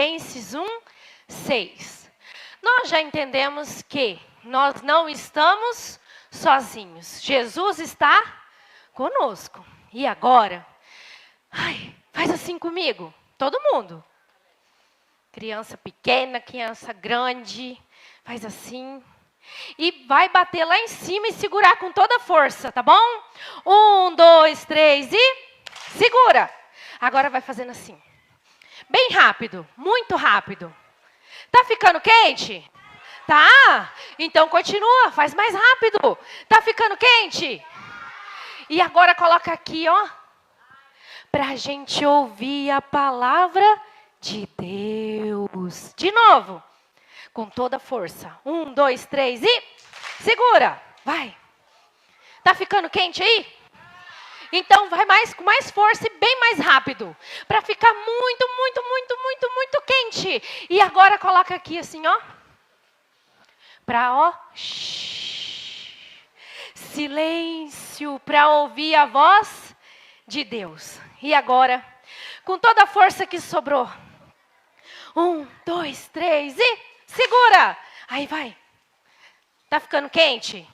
Filipenses 1:6. Nós já entendemos que nós não estamos sozinhos. Jesus está conosco. E agora? Faz assim comigo. Todo mundo. Criança pequena, criança grande. Faz assim. E vai bater lá em cima e segurar com toda a força, tá bom? 1, 2, 3 e segura. Agora vai fazendo assim. Bem rápido, muito rápido. Tá ficando quente? Tá? Então continua, faz mais rápido. Tá ficando quente? E agora coloca aqui, ó. Pra gente ouvir a palavra de Deus. De novo. Com toda a força. 1, 2, 3 e segura. Vai. Tá ficando quente aí? Então vai com mais força e bem mais rápido. Para ficar muito, muito, muito, muito, muito quente. E agora coloca aqui assim, ó. Silêncio para ouvir a voz de Deus. E agora, com toda a força que sobrou. 1, 2, 3 e segura. Aí vai. Tá ficando quente?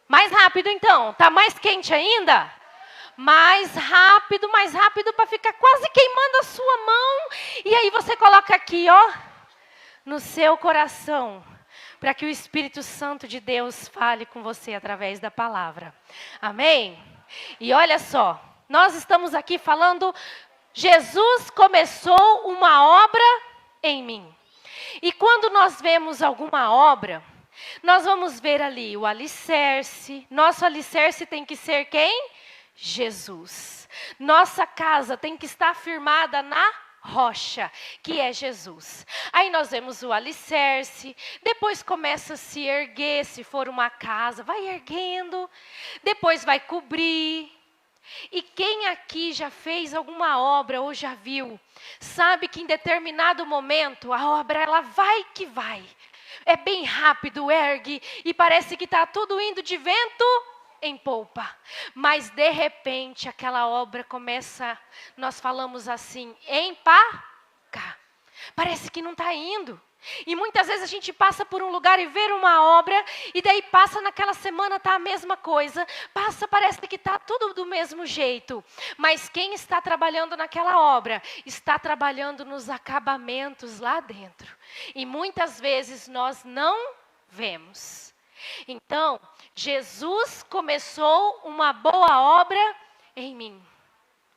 Mais rápido então. Tá mais quente ainda? Mais rápido para ficar quase queimando a sua mão. E aí você coloca aqui, ó, no seu coração, para que o Espírito Santo de Deus fale com você através da palavra. Amém? E olha só, nós estamos aqui falando, Jesus começou uma obra em mim. E quando nós vemos alguma obra, nós vamos ver ali o alicerce. Nosso alicerce tem que ser quem? Jesus. Nossa casa tem que estar firmada na rocha, que é Jesus. Aí nós vemos o alicerce, depois começa a se erguer, se for uma casa, vai erguendo, depois vai cobrir. E quem aqui já fez alguma obra ou já viu, sabe que em determinado momento a obra ela vai que vai. É bem rápido, ergue e parece que está tudo indo de vento em polpa. Mas de repente aquela obra começa, nós falamos assim, empacar. Parece que não está indo. E muitas vezes a gente passa por um lugar e vê uma obra, e daí passa naquela semana, está a mesma coisa. Passa, parece que está tudo do mesmo jeito. Mas quem está trabalhando naquela obra, está trabalhando nos acabamentos lá dentro. E muitas vezes nós não vemos. Então, Jesus começou uma boa obra em mim.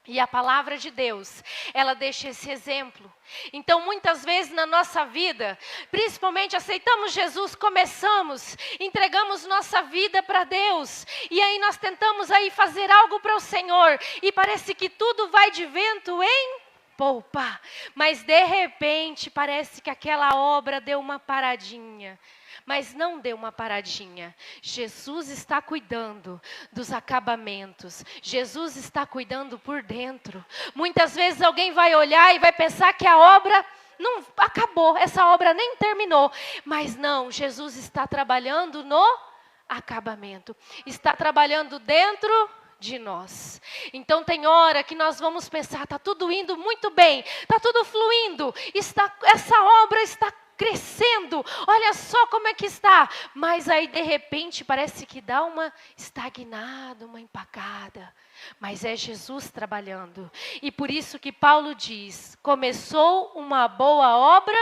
E a palavra de Deus, ela deixa esse exemplo. Então, muitas vezes na nossa vida, principalmente aceitamos Jesus, começamos, entregamos nossa vida para Deus. E aí nós tentamos aí fazer algo para o Senhor. E parece que tudo vai de vento em polpa. Mas de repente, parece que aquela obra deu uma paradinha. Mas não deu uma paradinha. Jesus está cuidando dos acabamentos. Jesus está cuidando por dentro. Muitas vezes alguém vai olhar e vai pensar que a obra não acabou. Essa obra nem terminou. Mas não, Jesus está trabalhando no acabamento. Está trabalhando dentro de nós. Então tem hora que nós vamos pensar, está tudo indo muito bem. Está tudo fluindo. Essa obra está crescendo, olha só como é que está. Mas aí de repente parece que dá uma estagnada, uma empacada. Mas é Jesus trabalhando. E por isso que Paulo diz, começou uma boa obra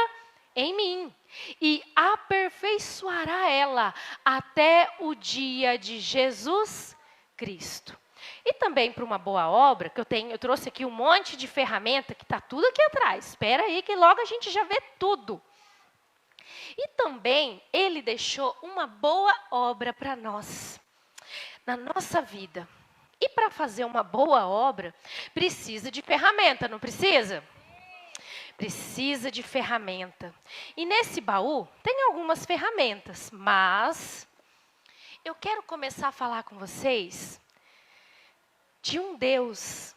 em mim. E aperfeiçoará ela até o dia de Jesus Cristo. E também para uma boa obra, que eu trouxe aqui um monte de ferramenta, que está tudo aqui atrás. Espera aí que logo a gente já vê tudo. E também ele deixou uma boa obra para nós, na nossa vida. E para fazer uma boa obra, precisa de ferramenta, não precisa? Precisa de ferramenta. E nesse baú tem algumas ferramentas, mas eu quero começar a falar com vocês de um Deus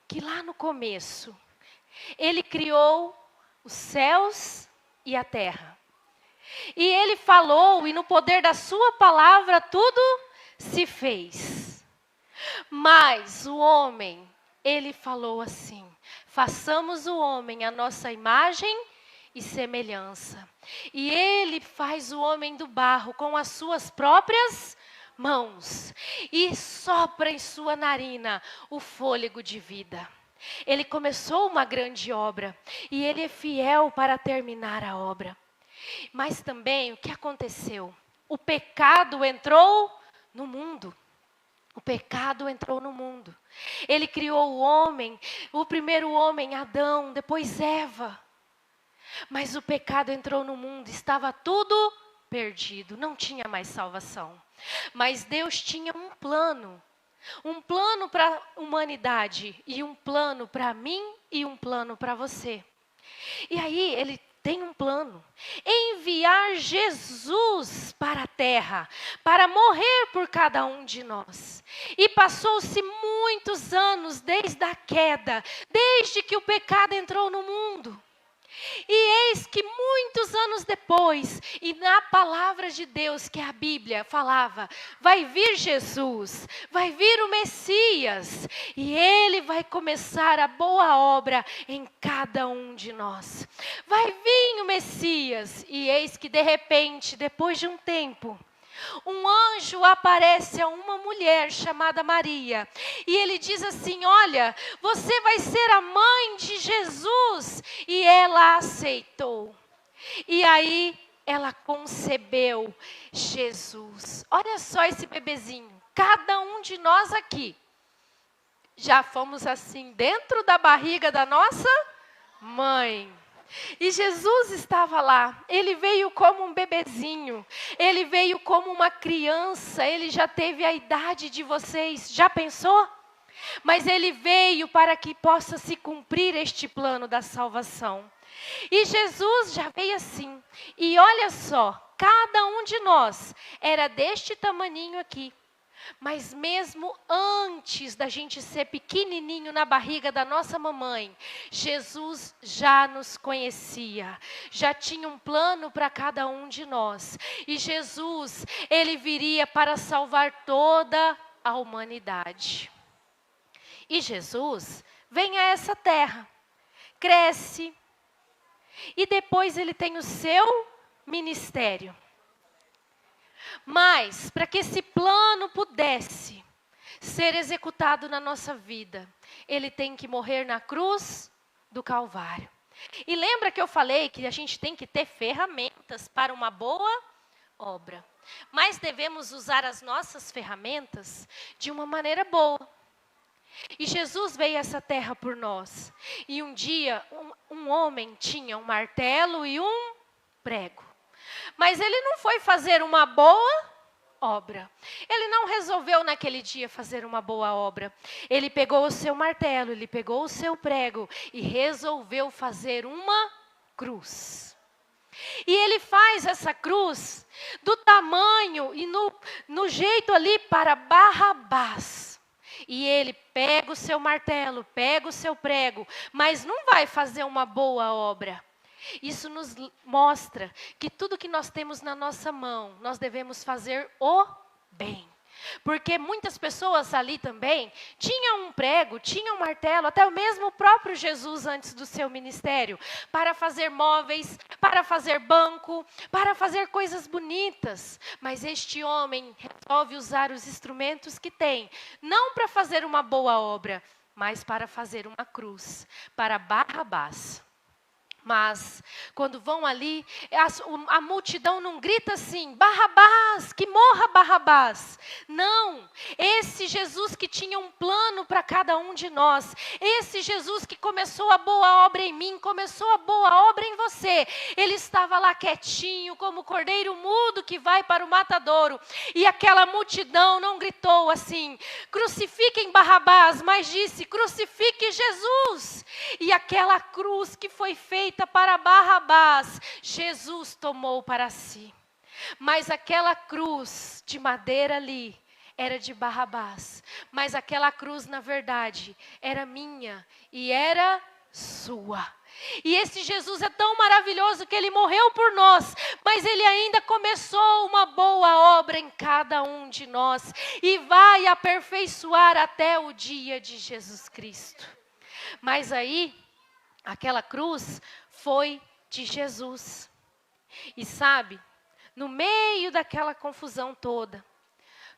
que lá no começo, ele criou os céus e a terra. E ele falou, e no poder da sua palavra, tudo se fez. Mas o homem, ele falou assim, façamos o homem à nossa imagem e semelhança. E ele faz o homem do barro com as suas próprias mãos e sopra em sua narina o fôlego de vida. Ele começou uma grande obra e ele é fiel para terminar a obra. Mas também o que aconteceu? O pecado entrou no mundo. O pecado entrou no mundo. Ele criou o homem, o primeiro homem, Adão, depois Eva. Mas o pecado entrou no mundo, estava tudo perdido, não tinha mais salvação. Mas Deus tinha um plano para a humanidade, e um plano para mim e um plano para você. E aí ele tem um plano, enviar Jesus para a terra, para morrer por cada um de nós. E passou-se muitos anos desde a queda, desde que o pecado entrou no mundo. E eis que muitos anos depois, e na palavra de Deus, que a Bíblia falava, vai vir Jesus, vai vir o Messias, e ele vai começar a boa obra em cada um de nós. Vai vir o Messias, e eis que de repente, depois de um tempo, um anjo aparece a uma mulher chamada Maria, e ele diz assim: olha, você vai ser a mãe de Jesus, e ela aceitou, e aí ela concebeu Jesus. Olha só esse bebezinho, cada um de nós aqui, já fomos assim, dentro da barriga da nossa mãe. E Jesus estava lá, ele veio como um bebezinho, ele veio como uma criança, ele já teve a idade de vocês, já pensou? Mas ele veio para que possa se cumprir este plano da salvação. E Jesus já veio assim, e olha só, cada um de nós era deste tamaninho aqui. Mas mesmo antes da gente ser pequenininho na barriga da nossa mamãe, Jesus já nos conhecia, já tinha um plano para cada um de nós. E Jesus, ele viria para salvar toda a humanidade. E Jesus vem a essa terra, cresce, e depois ele tem o seu ministério. Mas, para que esse plano pudesse ser executado na nossa vida, ele tem que morrer na cruz do Calvário. E lembra que eu falei que a gente tem que ter ferramentas para uma boa obra. Mas devemos usar as nossas ferramentas de uma maneira boa. E Jesus veio a essa terra por nós. E um dia, um homem tinha um martelo e um prego. Mas ele não foi fazer uma boa obra. Ele não resolveu naquele dia fazer uma boa obra. Ele pegou o seu martelo, ele pegou o seu prego e resolveu fazer uma cruz. E ele faz essa cruz do tamanho e no jeito ali para Barrabás. E ele pega o seu martelo, pega o seu prego, mas não vai fazer uma boa obra. Isso nos mostra que tudo que nós temos na nossa mão, nós devemos fazer o bem. Porque muitas pessoas ali também tinham um prego, tinham um martelo, até mesmo o próprio Jesus antes do seu ministério, para fazer móveis, para fazer banco, para fazer coisas bonitas. Mas este homem resolve usar os instrumentos que tem, não para fazer uma boa obra, mas para fazer uma cruz, para Barrabás. Mas, quando vão ali, a multidão não grita assim, Barrabás, que morra Barrabás. Não, esse Jesus que tinha um plano para cada um de nós, esse Jesus que começou a boa obra em mim, começou a boa obra em você, ele estava lá quietinho, como o cordeiro mudo que vai para o matadouro. E aquela multidão não gritou assim, crucifiquem Barrabás, mas disse, crucifique Jesus. E aquela cruz que foi feita para Barrabás, Jesus tomou para si. Mas aquela cruz de madeira ali era de Barrabás. Mas aquela cruz, na verdade, era minha e era sua. E esse Jesus é tão maravilhoso que ele morreu por nós, mas ele ainda começou uma boa obra em cada um de nós e vai aperfeiçoar até o dia de Jesus Cristo. Mas aí, Aquela cruz foi de Jesus. E sabe, no meio daquela confusão toda,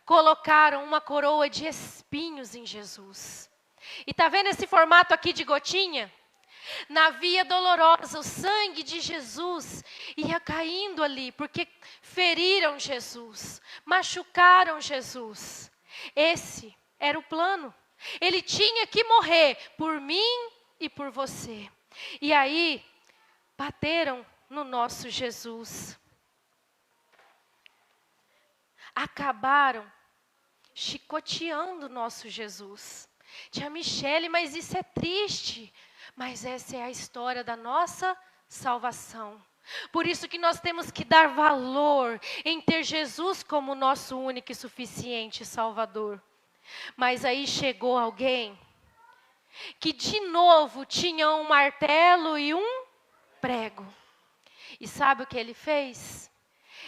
colocaram uma coroa de espinhos em Jesus. E tá vendo esse formato aqui de gotinha? Na via dolorosa, o sangue de Jesus ia caindo ali, porque feriram Jesus, machucaram Jesus. Esse era o plano. Ele tinha que morrer por mim e por você. E aí, bateram no nosso Jesus. Acabaram chicoteando o nosso Jesus. Tia Michele, mas isso é triste. Mas essa é a história da nossa salvação. Por isso que nós temos que dar valor em ter Jesus como nosso único e suficiente Salvador. Mas aí chegou alguém que de novo tinha um martelo e um prego. E sabe o que ele fez?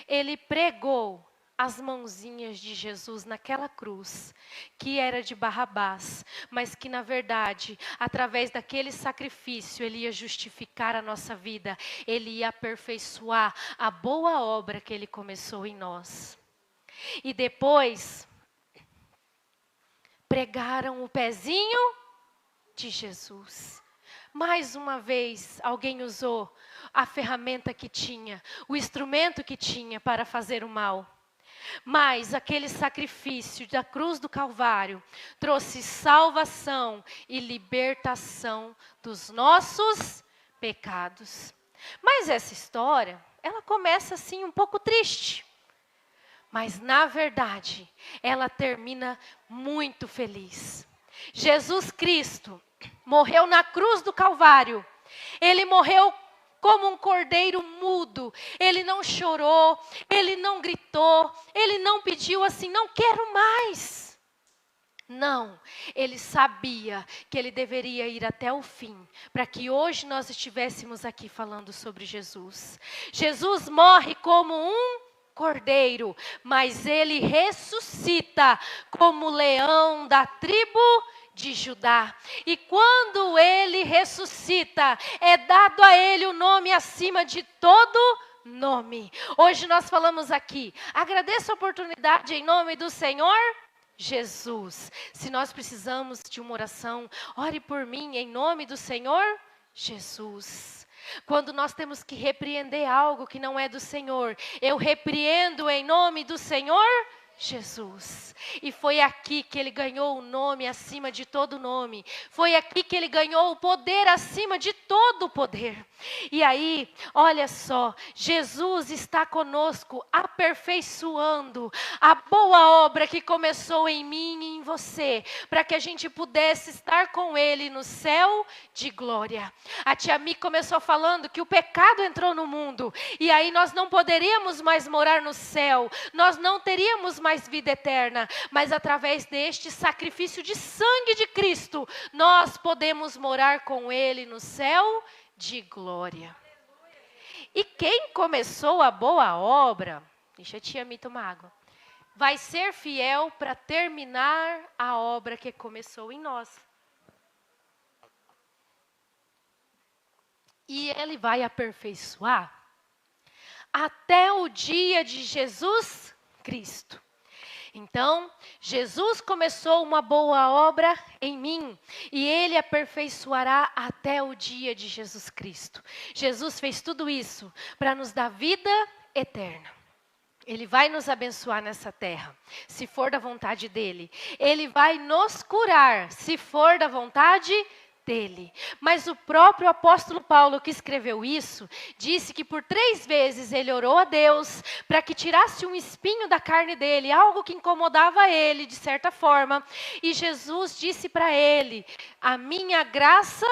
Ele pregou as mãozinhas de Jesus naquela cruz, que era de Barrabás, mas que na verdade, através daquele sacrifício, ele ia justificar a nossa vida, ele ia aperfeiçoar a boa obra que ele começou em nós. E depois, pregaram o pezinho de Jesus. Mais uma vez, alguém usou a ferramenta que tinha, o instrumento que tinha para fazer o mal. Mas aquele sacrifício da cruz do Calvário trouxe salvação e libertação dos nossos pecados. Mas essa história, ela começa assim um pouco triste. Mas na verdade, ela termina muito feliz. Jesus Cristo morreu na cruz do Calvário. Ele morreu como um cordeiro mudo. Ele não chorou, ele não gritou, ele não pediu assim, não quero mais. Não, ele sabia que ele deveria ir até o fim, para que hoje nós estivéssemos aqui falando sobre Jesus. Jesus morre como um cordeiro, mas ele ressuscita como leão da tribo de Judá. E quando ele ressuscita, é dado a ele o nome acima de todo nome. Hoje nós falamos aqui, agradeço a oportunidade em nome do Senhor Jesus. Se nós precisamos de uma oração, ore por mim em nome do Senhor Jesus. Quando nós temos que repreender algo que não é do Senhor, eu repreendo em nome do Senhor Jesus. E foi aqui que ele ganhou o nome acima de todo nome. Foi aqui que ele ganhou o poder acima de todo poder. E aí, olha só, Jesus está conosco aperfeiçoando a boa obra que começou em mim e em você, para que a gente pudesse estar com ele no céu de glória. A tia Mi começou falando que o pecado entrou no mundo, e aí nós não poderíamos mais morar no céu, nós não teríamos mais vida eterna, mas através deste sacrifício de sangue de Cristo, nós podemos morar com ele no céu de glória. E quem começou a boa obra, deixa a tia Mi tomar água, vai ser fiel para terminar a obra que começou em nós. E ele vai aperfeiçoar até o dia de Jesus Cristo. Então, Jesus começou uma boa obra em mim e ele aperfeiçoará até o dia de Jesus Cristo. Jesus fez tudo isso para nos dar vida eterna. Ele vai nos abençoar nessa terra, se for da vontade dele. Ele vai nos curar, se for da vontade dele. Mas o próprio apóstolo Paulo, que escreveu isso, disse que por 3 vezes ele orou a Deus para que tirasse um espinho da carne dele, algo que incomodava ele de certa forma. E Jesus disse para ele: a minha graça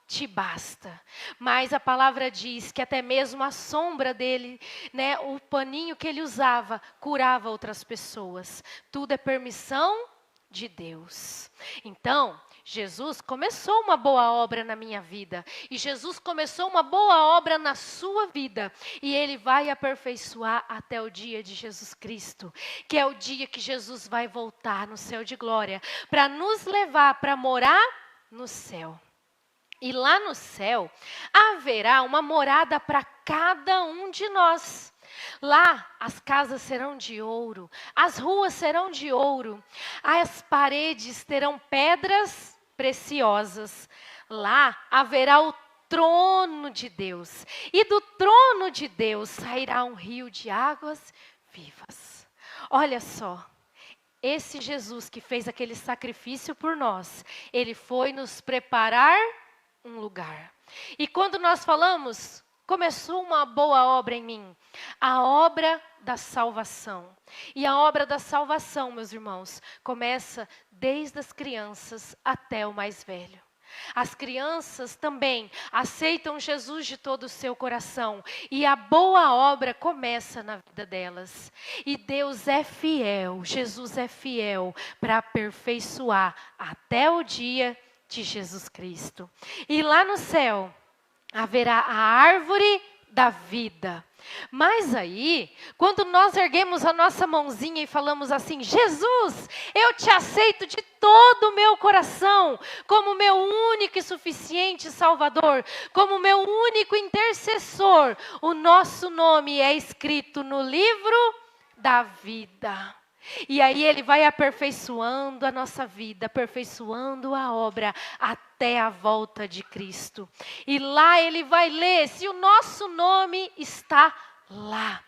te basta. Mas a palavra diz que até mesmo a sombra dele, né, o paninho que ele usava, curava outras pessoas. Tudo é permissão de Deus. Então, Jesus começou uma boa obra na minha vida. E Jesus começou uma boa obra na sua vida. E ele vai aperfeiçoar até o dia de Jesus Cristo, que é o dia que Jesus vai voltar no céu de glória, para nos levar para morar no céu. E lá no céu haverá uma morada para cada um de nós. Lá as casas serão de ouro, as ruas serão de ouro, as paredes terão pedras preciosas. Lá haverá o trono de Deus, e do trono de Deus sairá um rio de águas vivas. Olha só, esse Jesus que fez aquele sacrifício por nós, ele foi nos preparar um lugar. E quando nós falamos, começou uma boa obra em mim, a obra da salvação. E a obra da salvação, meus irmãos, começa desde as crianças até o mais velho. As crianças também aceitam Jesus de todo o seu coração. E a boa obra começa na vida delas. E Deus é fiel, Jesus é fiel para aperfeiçoar até o dia de Jesus Cristo. E lá no céu haverá a árvore da vida. Mas aí, quando nós erguemos a nossa mãozinha e falamos assim: Jesus, eu te aceito de todo o meu coração, como meu único e suficiente Salvador, como meu único intercessor, o nosso nome é escrito no livro da vida. E aí ele vai aperfeiçoando a nossa vida, aperfeiçoando a obra até a volta de Cristo. E lá ele vai ler se o nosso nome está lá.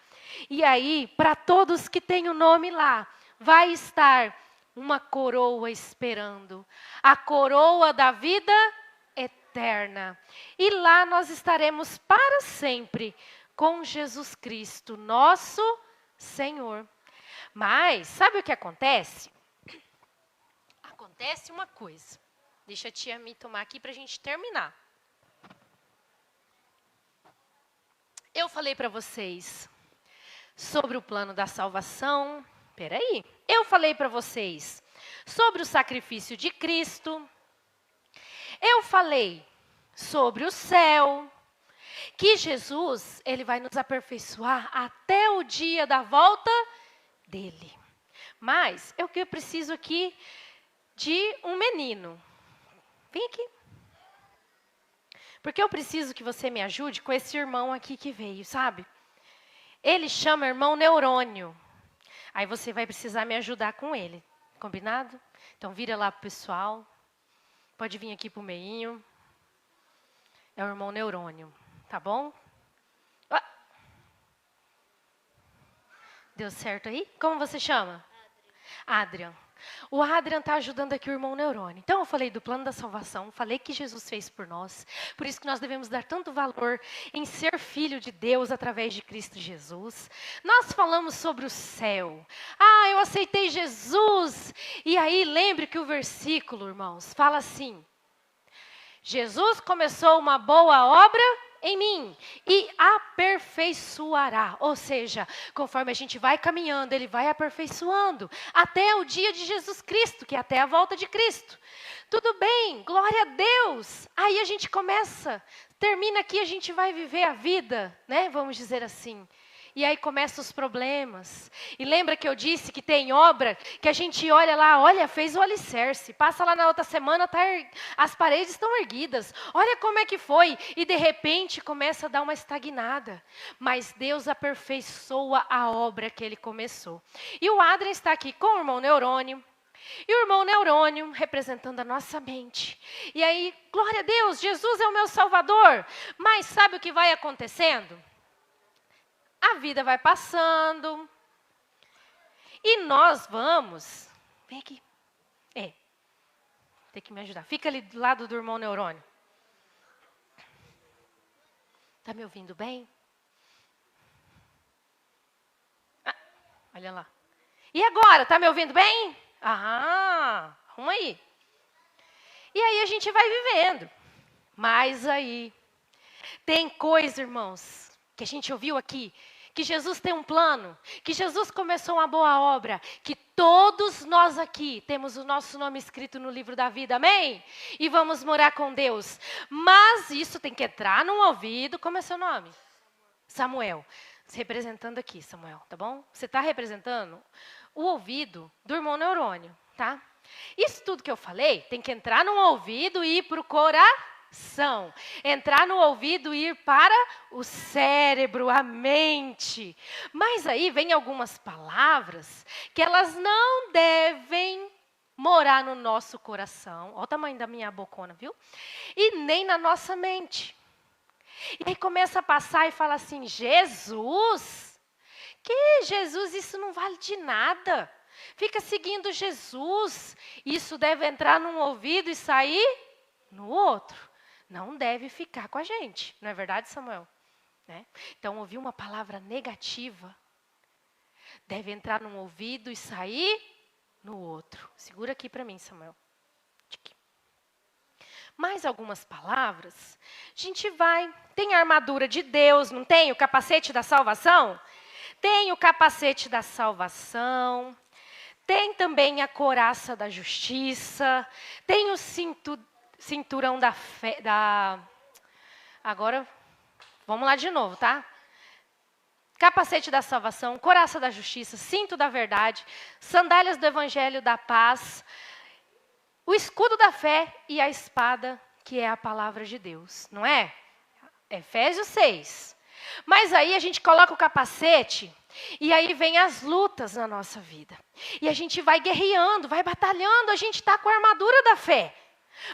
E aí, para todos que têm o nome lá, vai estar uma coroa esperando. A coroa da vida eterna. E lá nós estaremos para sempre com Jesus Cristo, nosso Senhor. Mas, sabe o que acontece? Acontece uma coisa. Deixa a tia me tomar aqui para a gente terminar. Eu falei para vocês sobre o plano da salvação. Peraí. Eu falei para vocês sobre o sacrifício de Cristo. Eu falei sobre o céu. Que Jesus, ele vai nos aperfeiçoar até o dia da volta dele. Mas eu preciso aqui de um menino. Vem aqui. Porque eu preciso que você me ajude com esse irmão aqui que veio, sabe? Ele chama irmão Neurônio. Aí você vai precisar me ajudar com ele. Combinado? Então vira lá pro pessoal. Pode vir aqui pro meinho. É o irmão Neurônio. Tá bom? Deu certo aí? Como você chama? Adrian. O Adrian está ajudando aqui o irmão Neurônio. Então eu falei do plano da salvação, falei que Jesus fez por nós. Por isso que nós devemos dar tanto valor em ser filho de Deus através de Cristo Jesus. Nós falamos sobre o céu. Ah, eu aceitei Jesus. E aí lembre que o versículo, irmãos, fala assim: Jesus começou uma boa obra em mim e aperfeiçoará. Ou seja, conforme a gente vai caminhando, ele vai aperfeiçoando até o dia de Jesus Cristo, que é até a volta de Cristo. Tudo bem, glória a Deus. Aí a gente começa, termina aqui, a gente vai viver a vida, né? Vamos dizer assim. E aí começam os problemas. E lembra que eu disse que tem obra que a gente olha lá, olha, fez o alicerce. Passa lá na outra semana, as paredes estão erguidas. Olha como é que foi. E de repente começa a dar uma estagnada. Mas Deus aperfeiçoa a obra que ele começou. E o Adrian está aqui com o irmão Neurônio. E o irmão Neurônio representando a nossa mente. E aí, glória a Deus, Jesus é o meu Salvador. Mas sabe o que vai acontecendo? A vida vai passando. E nós vamos... Vem aqui. Tem que me ajudar. Fica ali do lado do irmão Neurônio. Está me ouvindo bem? Olha lá. E agora? Está me ouvindo bem? Arruma aí. E aí a gente vai vivendo. Mas aí... Tem coisa, irmãos, que a gente ouviu aqui, que Jesus tem um plano, que Jesus começou uma boa obra, que todos nós aqui temos o nosso nome escrito no livro da vida, amém? E vamos morar com Deus. Mas isso tem que entrar no ouvido. Como é seu nome? Samuel. Representando aqui, Samuel, tá bom? Você está representando o ouvido do irmão Neurônio, tá? Isso tudo que eu falei tem que entrar no ouvido e ir para o coração. coração. Entrar no ouvido e ir para o cérebro, a mente. Mas aí vem algumas palavras que elas não devem morar no nosso coração. Olha o tamanho da minha bocona, viu? E nem na nossa mente. E aí começa a passar e fala assim, Jesus? Que Jesus, isso não vale de nada. Fica seguindo Jesus. Isso deve entrar num ouvido e sair no outro. Não deve ficar com a gente. Não é verdade, Samuel? Né? Então, ouvir uma palavra negativa deve entrar num ouvido e sair no outro. Segura aqui para mim, Samuel. Mais algumas palavras. A gente vai... Tem a armadura de Deus, não tem? O capacete da salvação? Tem o capacete da salvação. Tem também a couraça da justiça. Tem o cinturão da fé. Agora, vamos lá de novo, tá? Capacete da salvação, couraça da justiça, cinto da verdade, sandálias do evangelho da paz, o escudo da fé e a espada, que é a palavra de Deus, não é? Efésios 6. Mas aí a gente coloca o capacete e aí vem as lutas na nossa vida. E a gente vai guerreando, vai batalhando, a gente está com a armadura da fé.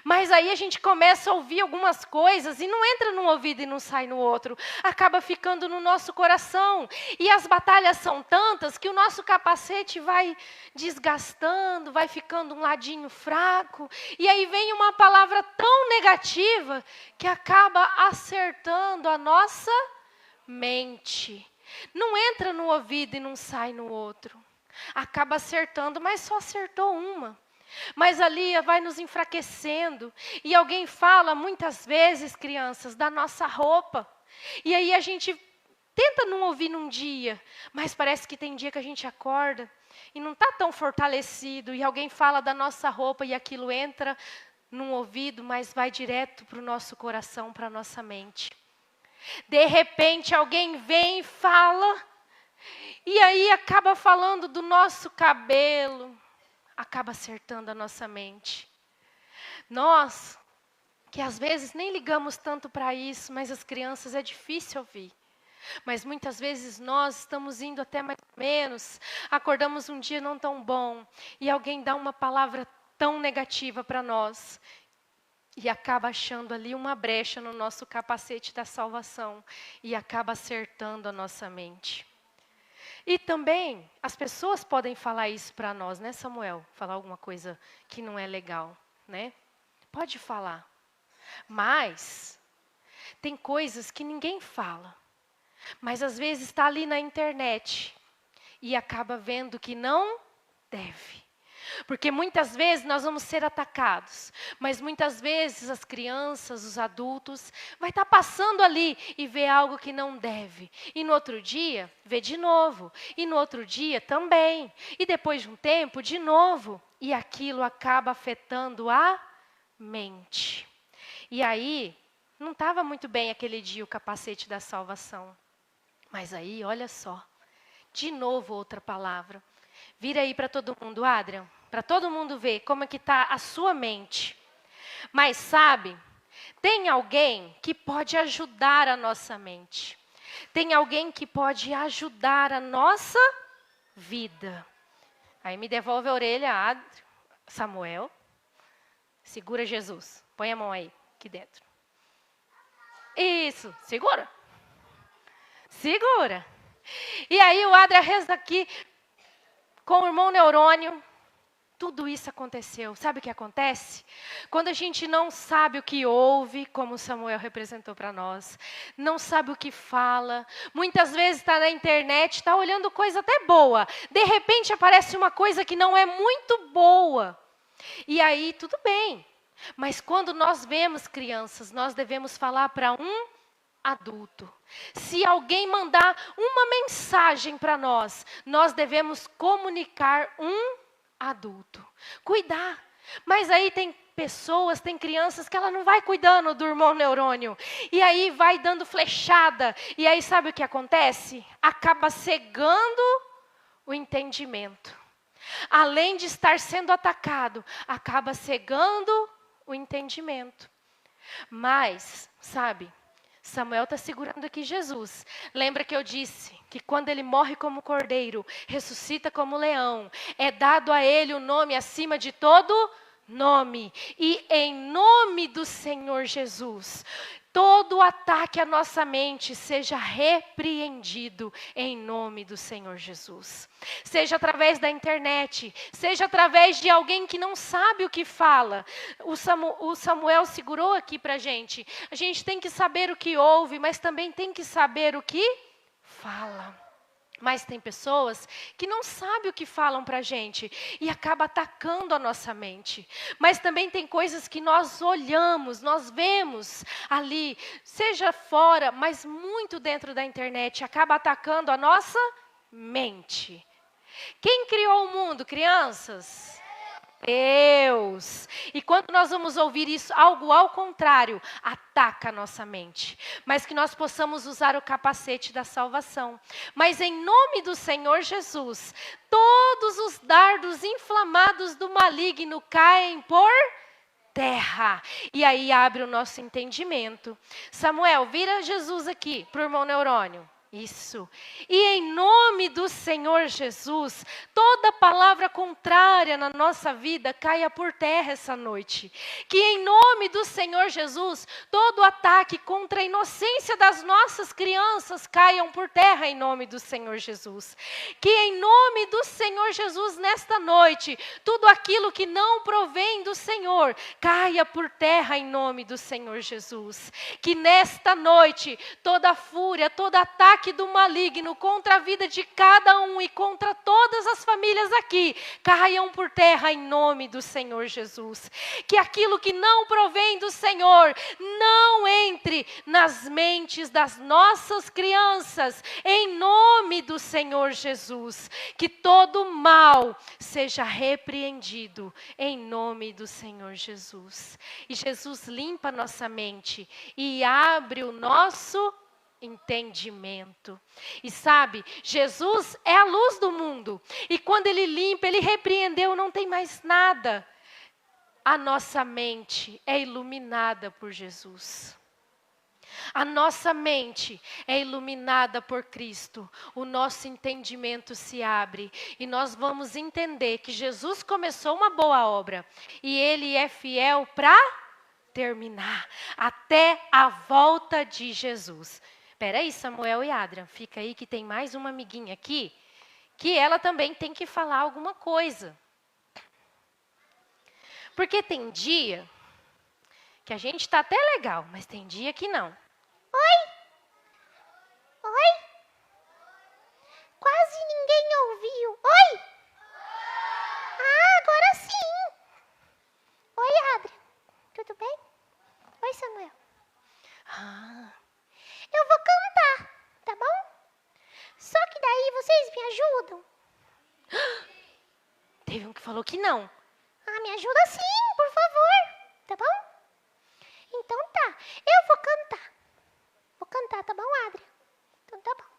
Mas aí a gente começa a ouvir algumas coisas e não entra num ouvido e não sai no outro. Acaba ficando no nosso coração. E as batalhas são tantas que o nosso capacete vai desgastando, vai ficando um ladinho fraco. E aí vem uma palavra tão negativa que acaba acertando a nossa mente. Não entra no ouvido e não sai no outro. Acaba acertando, mas só acertou uma. Mas ali vai nos enfraquecendo. E alguém fala muitas vezes, crianças, da nossa roupa. E aí a gente tenta não ouvir num dia, mas parece que tem dia que a gente acorda e não está tão fortalecido. E alguém fala da nossa roupa e aquilo entra num ouvido, mas vai direto para o nosso coração, para a nossa mente. De repente alguém vem e fala, e aí acaba falando do nosso cabelo. Acaba acertando a nossa mente. Nós, que às vezes nem ligamos tanto para isso, mas as crianças é difícil ouvir. Mas muitas vezes nós estamos indo até mais ou menos, acordamos um dia não tão bom, e alguém dá uma palavra tão negativa para nós, e acaba achando ali uma brecha no nosso capacete da salvação, e acaba acertando a nossa mente. E também, as pessoas podem falar isso para nós, né, Samuel? Falar alguma coisa que não é legal, né? Pode falar. Mas, tem coisas que ninguém fala. Mas, às vezes, está ali na internet. E acaba vendo que não deve. Porque muitas vezes nós vamos ser atacados, mas muitas vezes as crianças, os adultos, vai estar passando ali e vê algo que não deve. E no outro dia, vê de novo. E no outro dia também. E depois de um tempo, de novo. E aquilo acaba afetando a mente. E aí, não estava muito bem aquele dia o capacete da salvação. Mas aí, olha só, de novo outra palavra. Vira aí para todo mundo, Adrian. Para todo mundo ver como é que está a sua mente. Mas sabe, tem alguém que pode ajudar a nossa mente. Tem alguém que pode ajudar a nossa vida. Aí me devolve a orelha, Samuel. Segura Jesus. Põe a mão aí, aqui dentro. Isso, segura. Segura. E aí o Adrian reza aqui com o irmão Neurônio. Tudo isso aconteceu. Sabe o que acontece? Quando a gente não sabe o que ouve, como Samuel representou para nós, não sabe o que fala, muitas vezes está na internet, está olhando coisa até boa, de repente aparece uma coisa que não é muito boa. E aí, tudo bem. Mas quando nós vemos crianças, nós devemos falar para um adulto. Se alguém mandar uma mensagem para nós, nós devemos comunicar um adulto. Cuidar. Mas aí tem pessoas, tem crianças que ela não vai cuidando do irmão Neurônio. E aí vai dando flechada. E aí sabe o que acontece? Acaba cegando o entendimento. Além de estar sendo atacado, acaba cegando o entendimento. Mas, sabe, Samuel está segurando aqui Jesus. Lembra que eu disse que quando ele morre como cordeiro, ressuscita como leão, é dado a ele o nome acima de todo nome. E em nome do Senhor Jesus, todo ataque à nossa mente seja repreendido em nome do Senhor Jesus. Seja através da internet, seja através de alguém que não sabe o que fala. O Samuel segurou aqui para a gente. A gente tem que saber o que ouve, mas também tem que saber o que fala. Mas tem pessoas que não sabem o que falam para a gente e acaba atacando a nossa mente. Mas também tem coisas que nós olhamos, nós vemos ali, seja fora, mas muito dentro da internet, acaba atacando a nossa mente. Quem criou o mundo, crianças? Deus. E quando nós vamos ouvir isso, algo ao contrário, ataca a nossa mente. Mas que nós possamos usar o capacete da salvação. Mas em nome do Senhor Jesus, todos os dardos inflamados do maligno caem por terra. E aí abre o nosso entendimento. Samuel, vira Jesus aqui para o irmão Neurônio. Isso. E em nome do Senhor Jesus, toda palavra contrária na nossa vida caia por terra essa noite. Que em nome do Senhor Jesus, todo ataque contra a inocência das nossas crianças caiam por terra em nome do Senhor Jesus. Que em nome do Senhor Jesus, nesta noite, tudo aquilo que não provém do Senhor, caia por terra em nome do Senhor Jesus. Que nesta noite, toda fúria, todo ataque do maligno contra a vida de cada um e contra todas as famílias aqui, caiam por terra em nome do Senhor Jesus. Que aquilo que não provém do Senhor não entre nas mentes das nossas crianças, em nome do Senhor Jesus. Que todo mal seja repreendido em nome do Senhor Jesus. E Jesus limpa nossa mente e abre o nosso entendimento. E sabe, Jesus é a luz do mundo. E quando ele limpa, ele repreendeu, não tem mais nada. A nossa mente é iluminada por Jesus. A nossa mente é iluminada por Cristo. O nosso entendimento se abre. E nós vamos entender que Jesus começou uma boa obra. E Ele é fiel para terminar. Até a volta de Jesus. Espera aí, Samuel e Adrian, fica aí que tem mais uma amiguinha aqui, que ela também tem que falar alguma coisa. Porque tem dia que a gente está até legal, mas tem dia que não. Oi? Oi? Quase ninguém ouviu. Oi? Ah, agora sim. Oi, Adrian. Tudo bem? Oi, Samuel. Eu vou cantar, tá bom? Só que daí vocês me ajudam. Teve um que falou que não. Ah, me ajuda sim, por favor. Tá bom? Então tá, eu vou cantar. Vou cantar, tá bom, Adria? Então tá bom.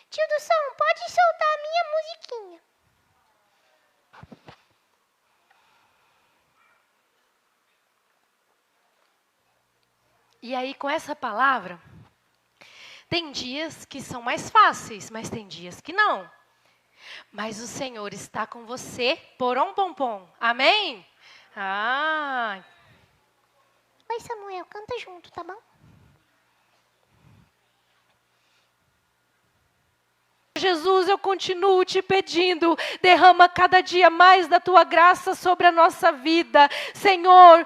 Tio do som, pode soltar a minha musiquinha. E aí, com essa palavra, tem dias que são mais fáceis, mas tem dias que não. Mas o Senhor está com você, porom pom pom. Amém? Ah. Oi, Samuel, canta junto, tá bom? Jesus, eu continuo te pedindo, derrama cada dia mais da tua graça sobre a nossa vida. Senhor,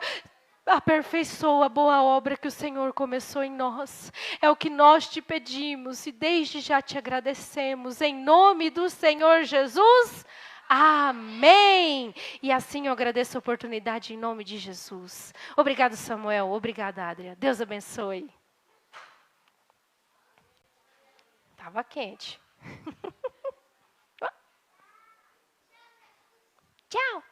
aperfeiçoa a boa obra que o Senhor começou em nós. É o que nós te pedimos e desde já te agradecemos. Em nome do Senhor Jesus, amém. E assim eu agradeço a oportunidade em nome de Jesus. Obrigado, Samuel. Obrigada, Adria. Deus abençoe. Estava quente. Tchau.